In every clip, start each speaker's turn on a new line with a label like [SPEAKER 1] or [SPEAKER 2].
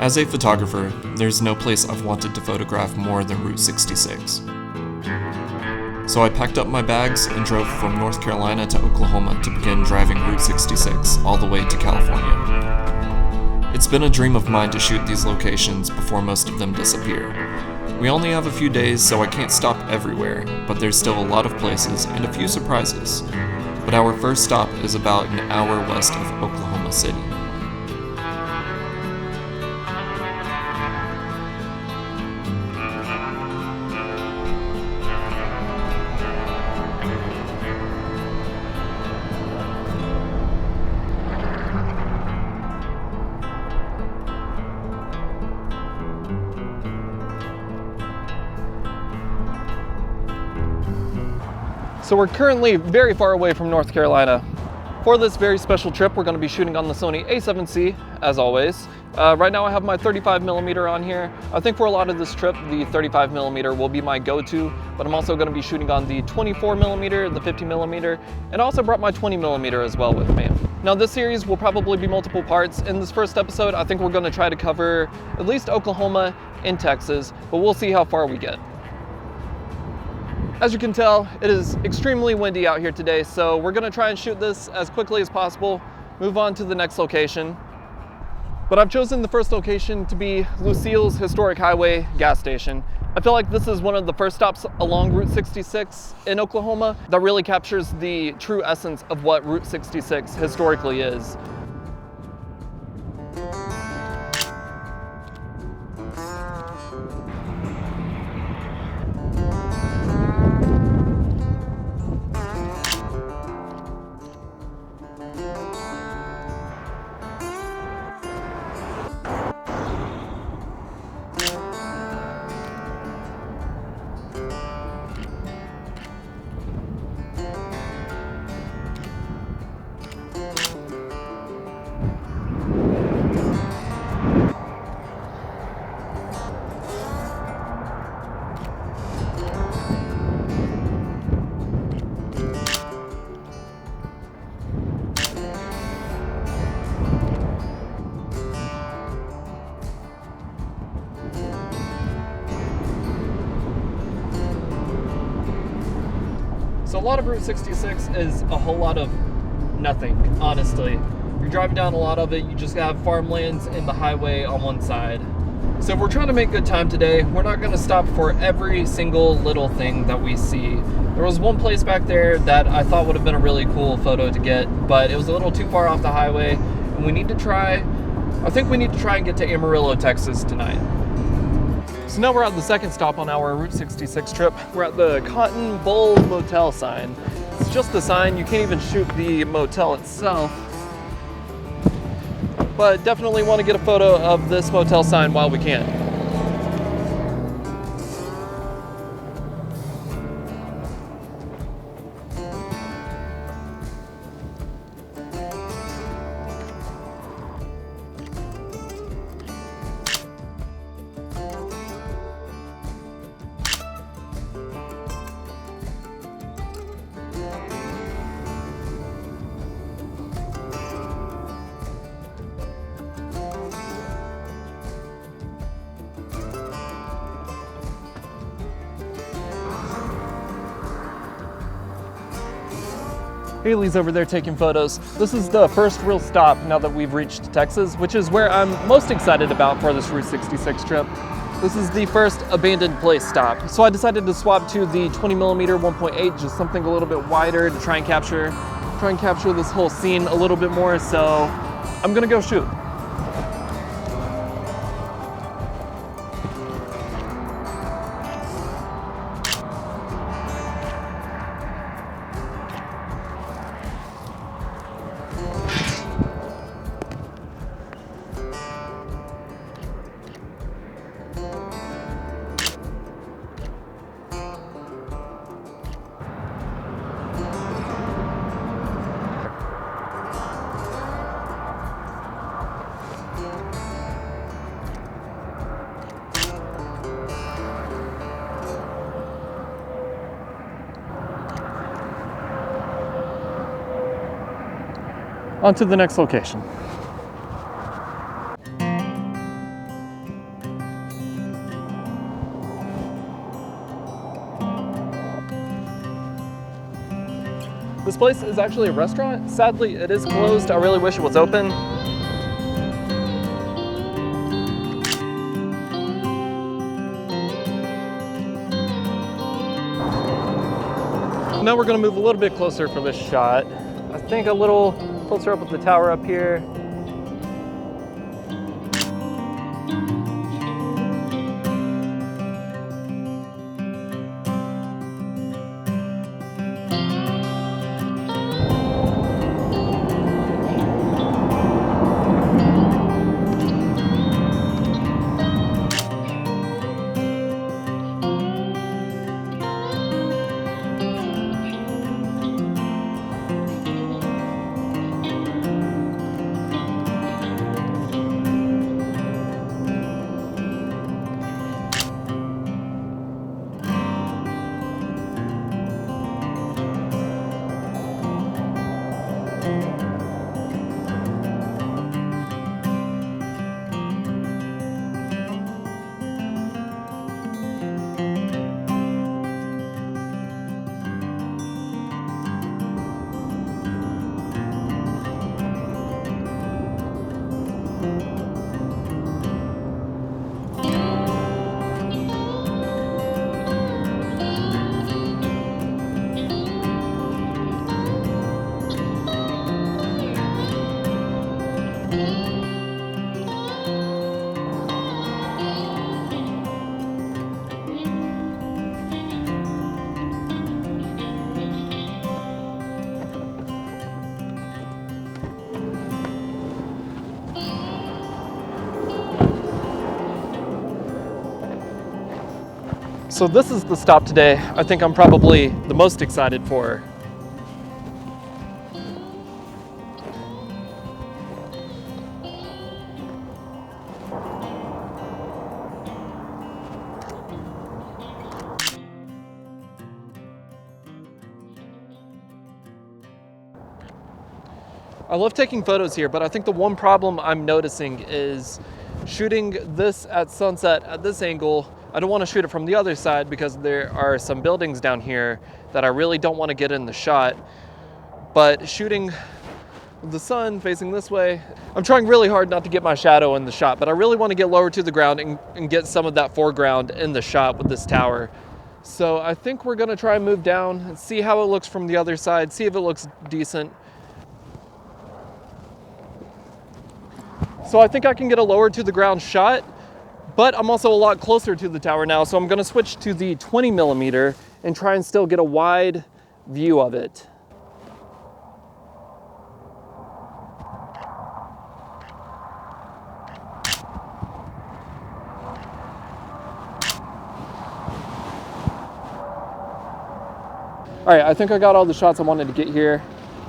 [SPEAKER 1] As a photographer, there's no place I've wanted to photograph more than Route 66. So I packed up my bags and drove from North Carolina to Oklahoma to begin driving Route 66 all the way to California. It's been a dream of mine to shoot these locations before most of them disappear. We only have a few days, so I can't stop everywhere, but there's still a lot of places and a few surprises. But our first stop is about an hour west of Oklahoma City.
[SPEAKER 2] So we're currently very far away from North Carolina. For this very special trip, we're going to be shooting on the Sony A7C, as always. Right now I have my 35mm on here. I think for a lot of this trip, the 35mm will be my go-to, but I'm also going to be shooting on the 24mm, the 50mm, and I also brought my 20mm as well with me. Now this series will probably be multiple parts. In this first episode, I think we're going to try to cover at least Oklahoma and Texas, but we'll see how far we get. As you can tell, it is extremely windy out here today, so we're gonna try and shoot this as quickly as possible, move on to the next location. But I've chosen the first location to be Lucille's historic highway gas station. I feel like this is one of the first stops along Route 66 in Oklahoma that really captures the true essence of what Route 66 historically is. So a lot of Route 66 is a whole lot of nothing, honestly. You're driving down a lot of it, you just have farmlands and the highway on one side. So if we're trying to make good time today, we're not gonna stop for every single little thing that we see. There was one place back there that I thought would have been a really cool photo to get, but it was a little too far off the highway, and I think we need to try and get to Amarillo, Texas tonight. So now we're at the second stop on our Route 66 trip. We're at the Bowl Motel sign. It's just the sign, you can't even shoot the motel itself. But definitely want to get a photo of this motel sign while we can. Haley's over there taking photos. This is the first real stop now that we've reached Texas, which is where I'm most excited about for this Route 66 trip. This is the first abandoned place stop. So I decided to swap to the 20mm 1.8, just something a little bit wider to try and capture this whole scene a little bit more. So I'm gonna go shoot. On to the next location. This place is actually a restaurant. Sadly, it is closed. I really wish it was open. Now we're gonna move a little bit closer for this shot. I think a little closer up with the tower up here. So this is the stop today I think I'm probably the most excited for. I love taking photos here, but I think the one problem I'm noticing is shooting this at sunset at this angle. I don't want to shoot it from the other side because there are some buildings down here that I really don't want to get in the shot. But shooting the sun facing this way, I'm trying really hard not to get my shadow in the shot, but I really want to get lower to the ground and get some of that foreground in the shot with this tower. So I think we're going to try and move down and see how it looks from the other side, see if it looks decent. So I think I can get a lower to the ground shot, but I'm also a lot closer to the tower now, so I'm gonna switch to the 20mm and try and still get a wide view of it. All right, I think I got all the shots I wanted to get here.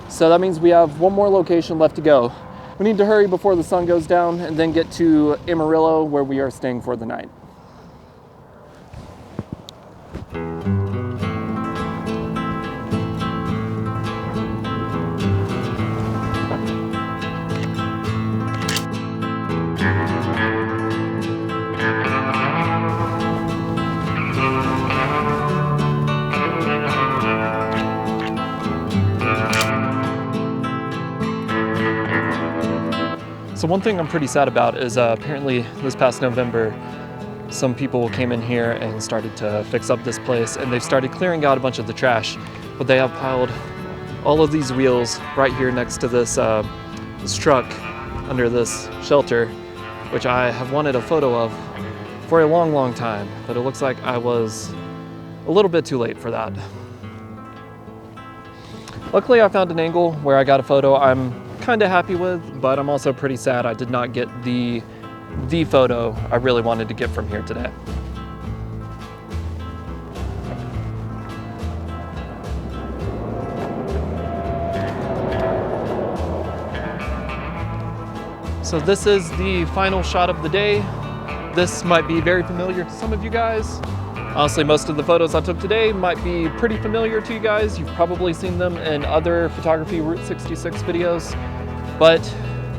[SPEAKER 2] So that means we have one more location left to go. We need to hurry before the sun goes down and then get to Amarillo, where we are staying for the night. So one thing I'm pretty sad about is apparently this past November, some people came in here and started to fix up this place, and they've started clearing out a bunch of the trash, but they have piled all of these wheels right here next to this, this truck under this shelter, which I have wanted a photo of for a long, long time, but it looks like I was a little bit too late for that. Luckily, I found an angle where I got a photo I'm kind of happy with, but I'm also pretty sad I did not get the photo I really wanted to get from here today. So this is the final shot of the day. This might be very familiar to some of you guys. Honestly, most of the photos I took today might be pretty familiar to you guys. You've probably seen them in other photography Route 66 videos, but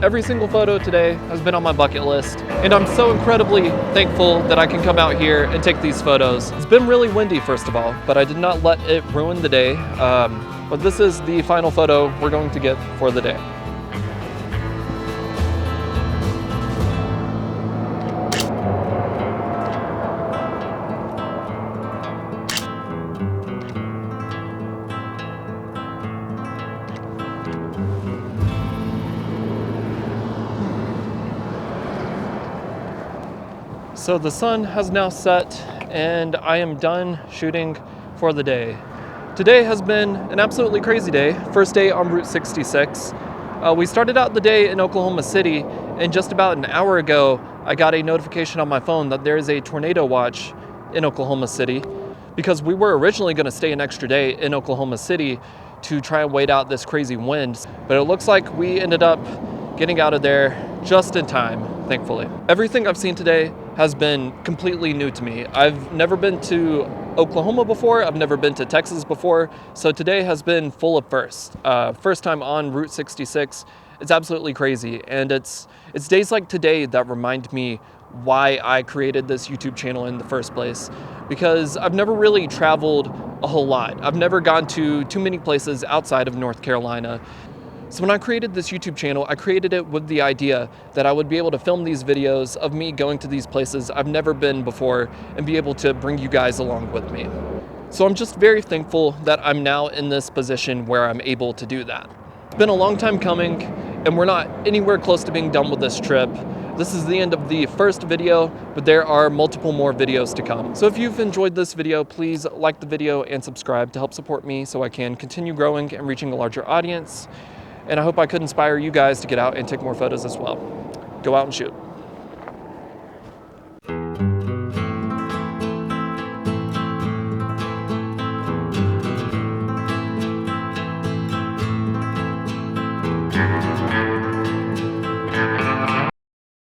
[SPEAKER 2] every single photo today has been on my bucket list, and I'm so incredibly thankful that I can come out here and take these photos. It's been really windy, first of all, but I did not let it ruin the day. But this is the final photo we're going to get for the day. So the sun has now set and I am done shooting for the day. Today has been an absolutely crazy day. First day on Route 66. We started out the day in Oklahoma City, and just about an hour ago, I got a notification on my phone that there is a tornado watch in Oklahoma City, because we were originally going to stay an extra day in Oklahoma City to try and wait out this crazy wind. But it looks like we ended up getting out of there just in time, thankfully. Everything I've seen today has been completely new to me. I've never been to Oklahoma before, I've never been to Texas before, so today has been full of firsts. First time on Route 66, it's absolutely crazy, and it's days like today that remind me why I created this YouTube channel in the first place, because I've never really traveled a whole lot. I've never gone to too many places outside of North Carolina. So when I created this YouTube channel, I created it with the idea that I would be able to film these videos of me going to these places I've never been before and be able to bring you guys along with me. So I'm just very thankful that I'm now in this position where I'm able to do that. It's been a long time coming, and we're not anywhere close to being done with this trip. This is the end of the first video, but there are multiple more videos to come. So if you've enjoyed this video, please like the video and subscribe to help support me so I can continue growing and reaching a larger audience. And I hope I could inspire you guys to get out and take more photos as well. Go out and shoot.